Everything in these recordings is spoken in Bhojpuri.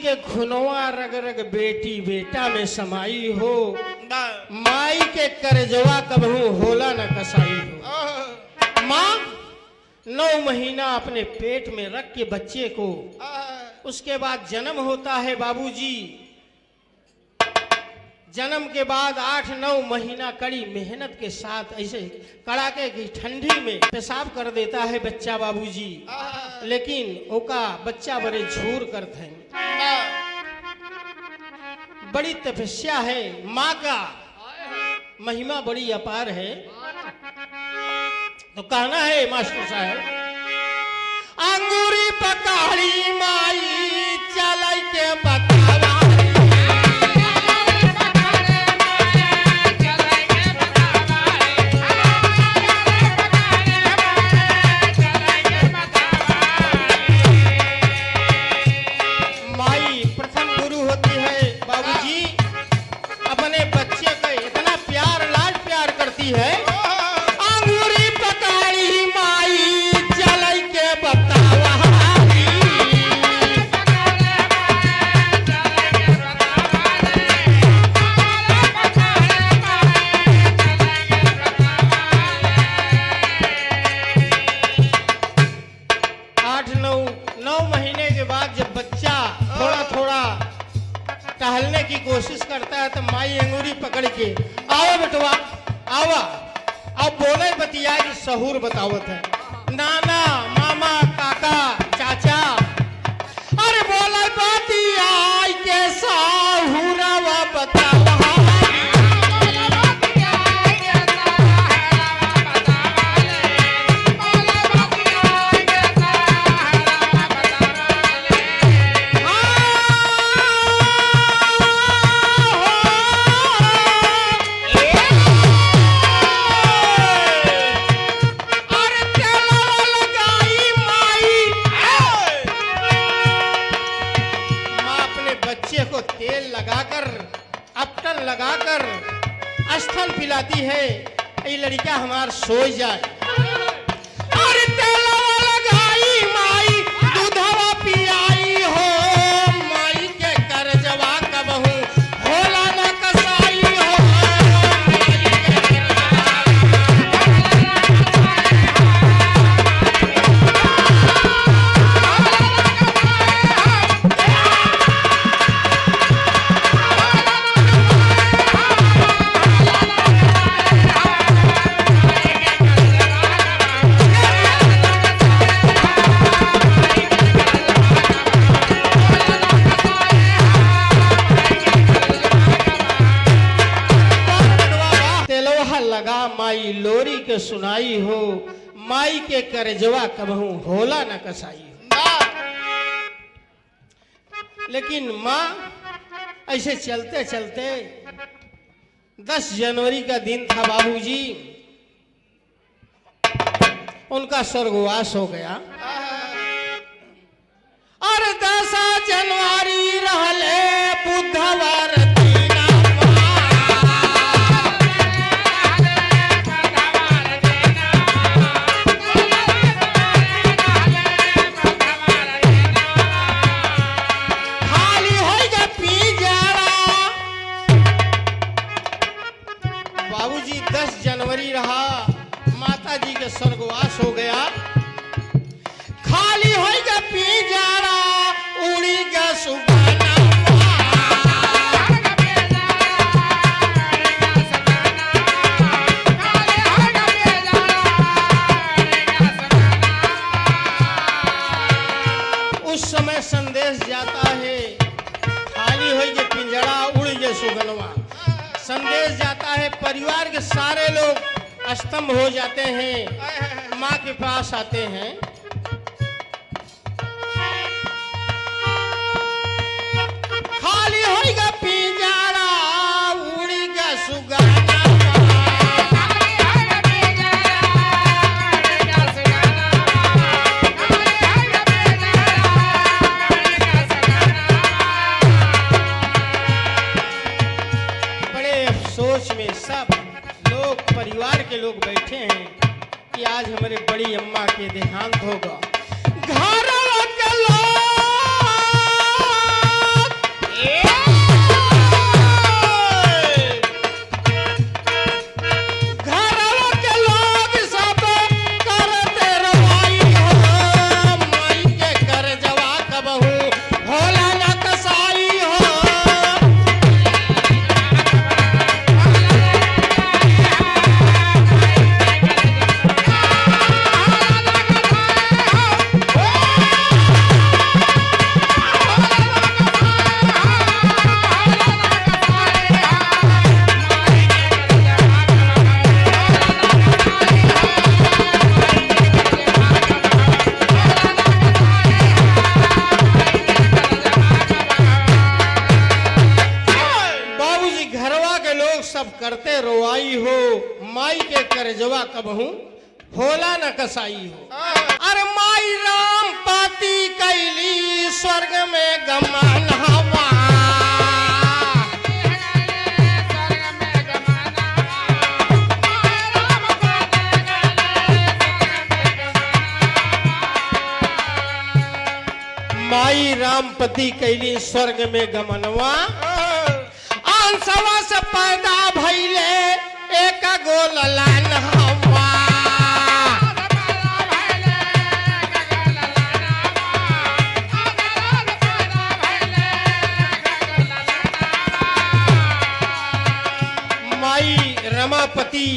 के खुनवा रग रग बेटी बेटा में समाई हो, माई के करजवा कबहू होला न कसाई हो। माँ 9 महीना अपने पेट में रख के बच्चे को, उसके बाद जन्म होता है बाबूजी। जन्म के बाद 8-9 महीना कड़ी मेहनत के साथ ऐसे कड़ाके की ठंडी में पेशाब कर देता है बच्चा बाबूजी, लेकिन ओका बच्चा बड़े झूर करते हैं। बड़ी तपस्या है माँ का, महिमा बड़ी अपार है। तो कहना है मास्टर साहब, अंगूरी पकाड़ी माई चलाई के बतावा, माई प्रथम गुरु होती है बाबूजी। अपने बच्चे को इतना प्यार लाड प्यार करती है, अंगूरी पकाड़ी माई चलाई के बतावा, टहलने की कोशिश करता है तो माई अंगूरी पकड़ के, आओ बेटवा आवा, अब बोले बतियाई सहूर बतावत है, नाना मामा काका चाचा, अरे बोले बतियाई के सहूरवा बतावा, तेल लगाकर अपटन लगाकर स्तन पिलाती है, ये लड़का हमार सो जाए। अरे तेलवा लगाई माई दूधवा पियाई हो, माई के करजवा कबहू होला न कसाई हो, लगा माई लोरी के सुनाई हो, माई के करजवा कबहू होला न कसाई हो। लेकिन माँ ऐसे चलते चलते 10 जनवरी का दिन था बाबूजी, उनका स्वर्गवास हो गया। और 10 जनवरी रहले बुधवार, बाबूजी 10 जनवरी रहा, माता जी के स्वर्गवास हो गया। खाली हो गया पिंजरा, उड़ी गया सुगाना, उस समय संदेश जाता है, खाली हो गया पिंजरा उड़ गया सुगनवा, संदेश जाता है, परिवार के सारे लोग स्तंभ हो जाते हैं, माँ के पास आते हैं। खाली होगा पिंजरा उड़ेगा सुगाना, सोच में सब लोग परिवार के लोग बैठे हैं कि आज हमारे बड़ी अम्मा के देहांत होगा। घर के लोग कबहू होला न कसाई हो। अरे माई राम पाती कैली स्वर्ग में गमन हवा। माई राम पति कैली स्वर्ग में गमनवा। अंशवा से पैदा भइले एक गो ललन हवा। माई रमापति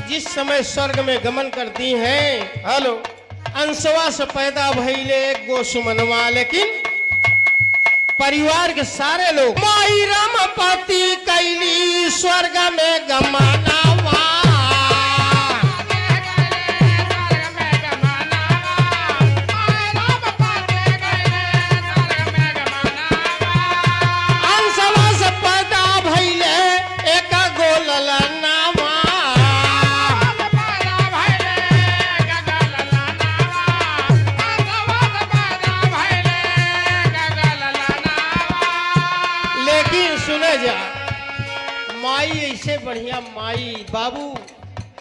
जिस समय स्वर्ग में गमन करती हैं, हेलो, अंशवा से पैदा भइले एक गो सुमनवा। लेकिन परिवार के सारे लोग माई रमापति कैली स्वर्ग में गमनवा। अंशवा से पैदा भइले एक गो ललनवा। लेकिन सुने जा, माई ऐसे बढ़िया माई बाबू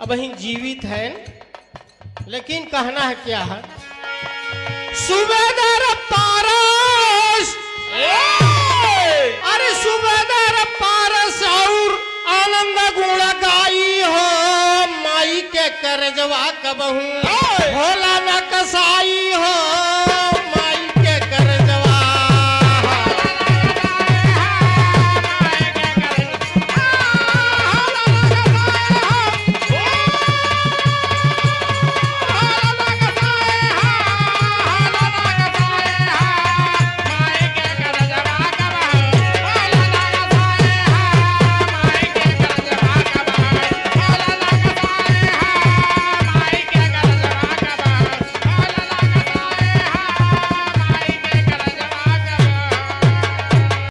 अब ही जीवित है, लेकिन कहना है क्या है, सूबेदार पारस, अरे सूबेदार पारस और आनंद गुण गाई हो। माई के करजवा कबहू होला न कसा